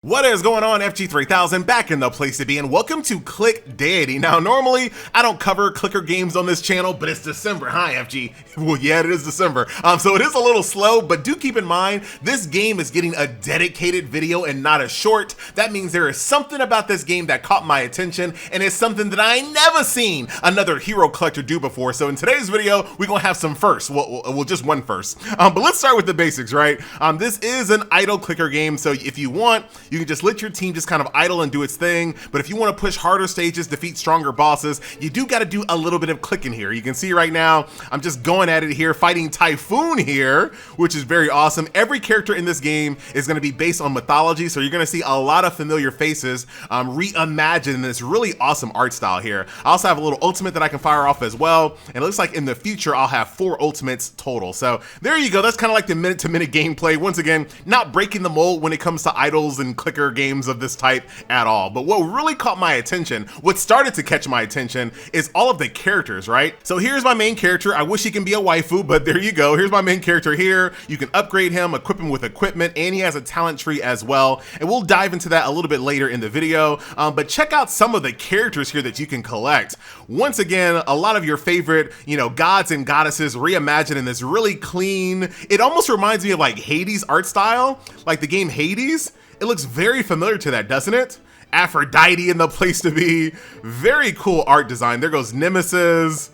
What is going on, FG3000? Back in the place to be, and welcome to Click Deity. Now, normally I don't cover clicker games on this channel, but it's December. Hi, FG. Well, yeah, it is December. So it is a little slow, but do keep in mind this game is getting a dedicated video and not a short. That means there is something about this game that caught my attention, and it's something that I ain't never seen another hero collector do before. So in today's video, we're gonna have some firsts. Well, just one first. But let's start with the basics, right? This is an idle clicker game, so if you want, you can just let your team just kind of idle and do its thing. But if you want to push harder stages, defeat stronger bosses, you do got to do a little bit of clicking here. You can see right now, I'm just going at it here, fighting Typhoon here, which is very awesome. Every character in this game is going to be based on mythology, so you're going to see a lot of familiar faces reimagined in this really awesome art style here. I also have a little ultimate that I can fire off as well, and it looks like in the future I'll have 4 ultimates total. So there you go. That's kind of like the minute-to-minute gameplay. Once again, not breaking the mold when it comes to idols and clicker games of this type at all. But what really caught my attention, what started to catch my attention, is all of the characters, right? So here's my main character. I wish he can be a waifu, but there you go. Here's my main character here. You can upgrade him, equip him with equipment, and he has a talent tree as well. And we'll dive into that a little bit later in the video. But check out some of the characters here that you can collect. Once again, a lot of your favorite, gods and goddesses reimagined in this really clean, it almost reminds me of like Hades art style, like the game Hades. It looks very familiar to that, doesn't it? Aphrodite in the place to be. Very cool art design. There goes Nemesis.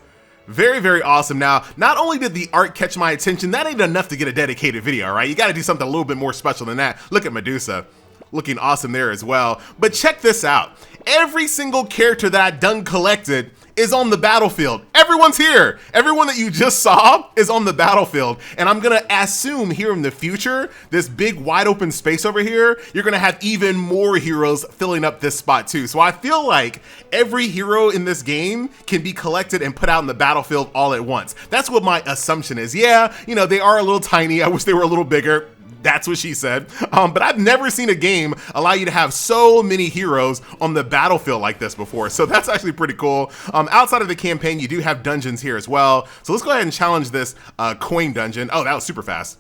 Very, very awesome. Now, not only did the art catch my attention, that ain't enough to get a dedicated video, right? You got to do something a little bit more special than that. Look at Medusa. Looking awesome there as well. But check this out. Every single character that I done collected is on the battlefield. Everyone's here. Everyone that you just saw is on the battlefield. And I'm gonna assume here in the future, this big wide open space over here, you're gonna have even more heroes filling up this spot too. So I feel like every hero in this game can be collected and put out in the battlefield all at once. That's what my assumption is. Yeah, they are a little tiny. I wish they were a little bigger. That's what she said. But I've never seen a game allow you to have so many heroes on the battlefield like this before. So that's actually pretty cool. Outside of the campaign, you do have dungeons here as well. So let's go ahead and challenge this coin dungeon. Oh, that was super fast.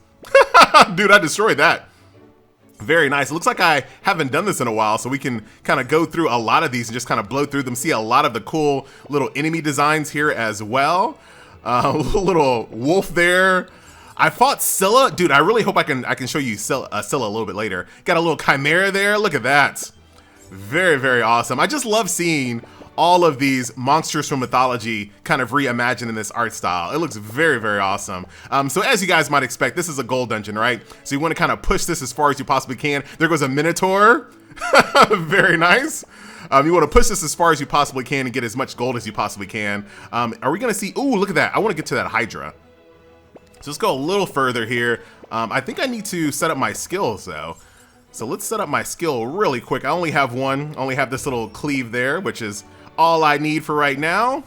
Dude, I destroyed that. Very nice. It looks like I haven't done this in a while, so we can kind of go through a lot of these and just kind of blow through them. See a lot of the cool little enemy designs here as well. Little wolf there. I fought Scylla. Dude, I really hope I can show you Scylla a little bit later. Got a little chimera there. Look at that. Very, very awesome. I just love seeing all of these monsters from mythology kind of reimagined in this art style. It looks very, very awesome. So as you guys might expect, this is a gold dungeon, right? So you want to kind of push this as far as you possibly can. There goes a Minotaur. Very nice. You want to push this as far as you possibly can and get as much gold as you possibly can. Are we going to see? Ooh, look at that. I want to get to that Hydra. So let's go a little further here. I think I need to set up my skills though. So let's set up my skill really quick. I only have one. I only have this little cleave there, which is all I need for right now.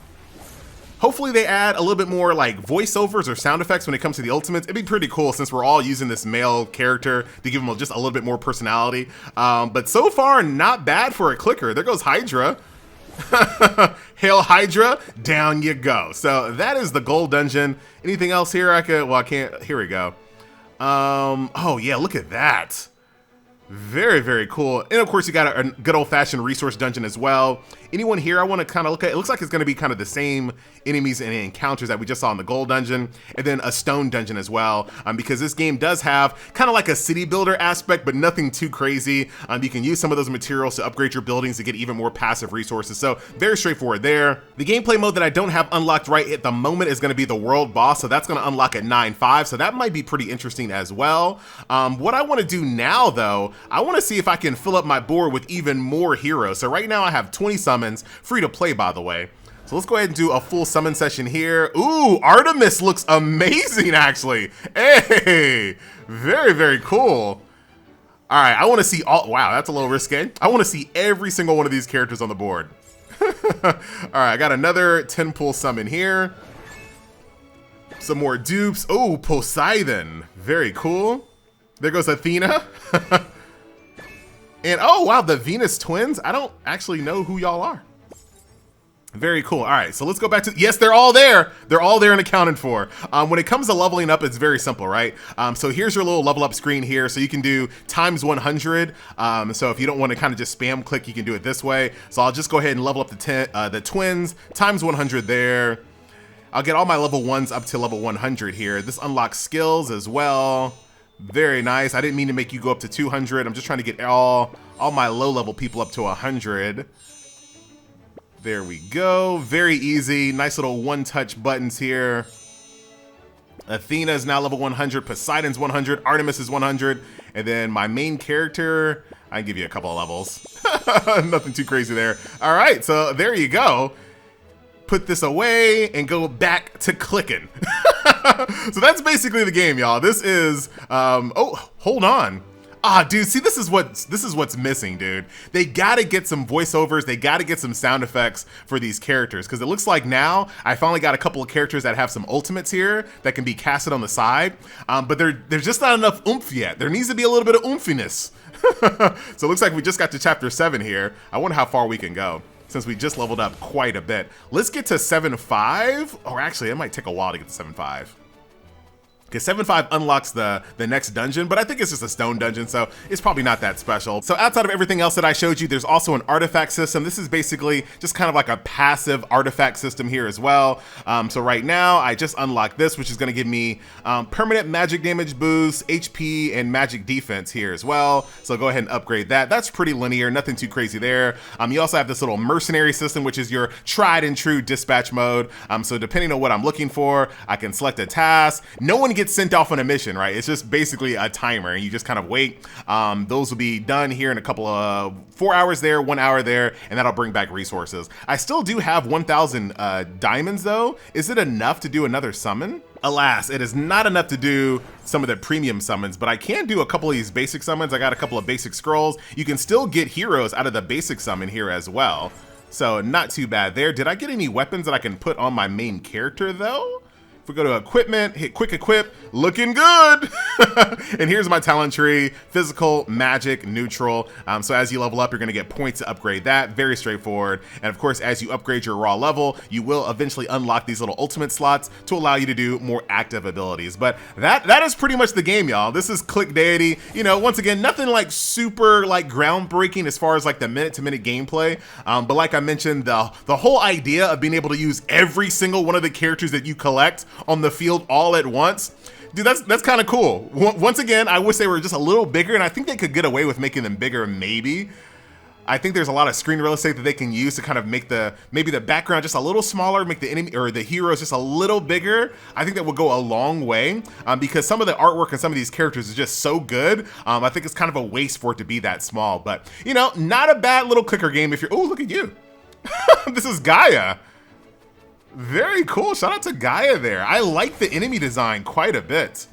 Hopefully they add a little bit more like voiceovers or sound effects when it comes to the ultimates. It'd be pretty cool since we're all using this male character to give him just a little bit more personality. But so far, not bad for a clicker. There goes Hydra. Hail Hydra, down you go. So that is the gold dungeon. Anything else here I can't, here we go. Oh yeah, look at that. Very, very cool. And of course you got a good old-fashioned resource dungeon as well. Anyone here I want to kind of look at? It looks like it's going to be kind of the same enemies and encounters that we just saw in the gold dungeon, and then a stone dungeon as well, because this game does have kind of like a city builder aspect, but nothing too crazy. You can use some of those materials to upgrade your buildings to get even more passive resources. So very straightforward there. The gameplay mode that I don't have unlocked right at the moment is going to be the world boss, so that's going to unlock at 9.5, so that might be pretty interesting as well. What I want to do now though, I want to see if I can fill up my board with even more heroes. So right now I have 20 summons, free to play by the way. So let's go ahead and do a full summon session here. Ooh, Artemis looks amazing actually. Hey, very, very cool. All right, I want to see all, wow, that's a little risque. I want to see every single one of these characters on the board. All right, I got another 10 pull summon here. Some more dupes. Oh, Poseidon, very cool. There goes Athena. And oh wow, the Venus twins. I don't actually know who y'all are. Very cool. All right, so let's go back to, yes, they're all there. They're all there and accounted for. When it comes to leveling up, it's very simple, right? So here's your little level up screen here. So you can do times 100. So if you don't want to kind of just spam click, you can do it this way. So I'll just go ahead and level up the twins, times 100 there. I'll get all my level 1s up to level 100 here. This unlocks skills as well. Very nice. I didn't mean to make you go up to 200. I'm just trying to get all my low level people up to 100. There we go. Very easy. Nice little one-touch buttons here. Athena is now level 100. Poseidon's 100. Artemis is 100. And then my main character, I can give you a couple of levels. Nothing too crazy there. All right, so there you go. Put this away and go back to clicking. So that's basically the game, y'all. This is, oh, hold on. Ah, dude, see, this is what's missing, dude. They gotta get some voiceovers, they gotta get some sound effects for these characters, because it looks like now I finally got a couple of characters that have some ultimates here that can be casted on the side, but there's just not enough oomph yet. There needs to be a little bit of oomphiness. So it looks like we just got to chapter 7 here. I wonder how far we can go, since we just leveled up quite a bit. Let's get to 7.5, or actually, it might take a while to get to 7.5. Because 7.5 unlocks the next dungeon, but I think it's just a stone dungeon, so it's probably not that special. So outside of everything else that I showed you, there's also an artifact system. This is basically just kind of like a passive artifact system here as well. So right now, I just unlocked this, which is gonna give me permanent magic damage boost, HP, and magic defense here as well. So go ahead and upgrade that. That's pretty linear, nothing too crazy there. You also have this little mercenary system, which is your tried and true dispatch mode. So depending on what I'm looking for, I can select a task. No one gets sent off on a mission, right? It's just basically a timer, and you just kind of wait. Those will be done here in a couple of 4 hours there, 1 hour there, and that'll bring back resources. I still do have 1,000 diamonds though. Is it enough to do another summon? Alas, it is not enough to do some of the premium summons, but I can do a couple of these basic summons. I got a couple of basic scrolls. You can still get heroes out of the basic summon here as well. So not too bad there. Did I get any weapons that I can put on my main character though? We go to equipment, hit quick equip, looking good. And here's my talent tree: physical, magic, neutral. So as you level up, you're gonna get points to upgrade that. Very straightforward. And of course, as you upgrade your raw level, you will eventually unlock these little ultimate slots to allow you to do more active abilities. But that is pretty much the game, y'all. This is Click Deity. You know, once again, nothing like super like groundbreaking as far as like the minute-to-minute gameplay. But like I mentioned, the whole idea of being able to use every single one of the characters that you collect on the field all at once, dude, that's kind of cool. Once again, I wish they were just a little bigger, and I think they could get away with making them bigger, maybe. I think there's a lot of screen real estate that they can use to kind of make maybe the background just a little smaller, make the enemy or the heroes just a little bigger. I think that will go a long way, because some of the artwork and some of these characters is just so good. I think it's kind of a waste for it to be that small, but you know, not a bad little clicker game if you're, oh, look at you. This is Gaia. Very cool. Shout out to Gaia there. I like the enemy design quite a bit.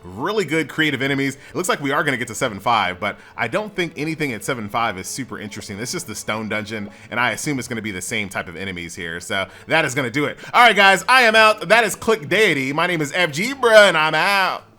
Really good creative enemies. It looks like we are going to get to 7.5, but I don't think anything at 7.5 is super interesting. It's just the stone dungeon, and I assume it's going to be the same type of enemies here. So that is going to do it. All right, guys, I am out. That is Click Deity. My name is FG, bruh, and I'm out.